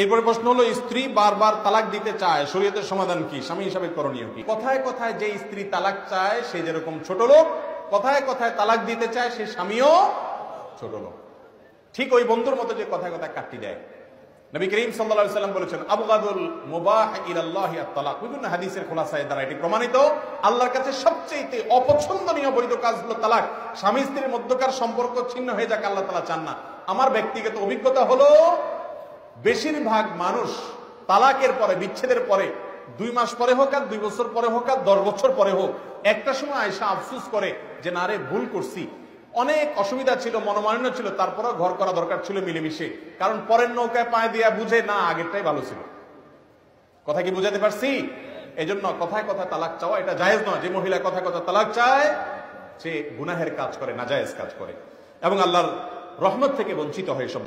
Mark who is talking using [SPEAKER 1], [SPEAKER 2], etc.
[SPEAKER 1] এরপরে প্রশ্ন হলো, স্ত্রী বারবার তালাক দিতে চায়, শরীয়তের সমাধান কি, স্বামী হিসাবে করণীয় কি? কথায় কথায় যে স্ত্রী তালাক চায় সে যেরকম ছোট লোক, কথায় কথায় তালাক দিতে চায় সে স্বামীও ছোট লোক। ঠিক ওই বন্ধুর মতো যে কথায় কথায় কাটতি দেয়। নবী করিম সাল্লাল্লাহু আলাইহি ওয়াসাল্লাম বলেছেন, আবগাদুল মুবাহ ইলাল্লাহি আত-তালাক। বিভিন্ন হাদিসের খোলাসায় দ্বারা এটি প্রমাণিত, আল্লাহর কাছে সবচেয়ে অপছন্দনীয় বৈধ কাজ হলো তালাক। স্বামী স্ত্রীর মধ্যকার সম্পর্ক ছিন্ন হয়ে যাক, আল্লাহ তাআলা চান না। আমার ব্যক্তিগত অভিজ্ঞতা হলো, বেশিরভাগ মানুষ তালাকের পরে, বিচ্ছেদের পরে 2 মাস পরে হোক আর 2 বছর পরে হোক আর 10 বছর পরে হোক, একটা সময় আয়েশা আফসোস করে যে না রে, ভুল করছি, অনেক অসুবিধা ছিল, মনোমালিন্য ছিল, তারপরেও ঘর করা দরকার ছিল মিলেমিশে। কারণ পরের নৌকায় পায়ে দিয়া বুঝে না আগেরটাই ভালো ছিল। কথা কি বুঝাতে পারছি? এই জন্য কথায় কথায় তালাক চাওয়া এটা জায়েজ নয়। যে মহিলা কথায় কথা তালাক চায় সে গুনাহের কাজ করে, নাজায়েজ কাজ করে এবং আল্লাহর রহমত থেকে বঞ্চিত হয়। সব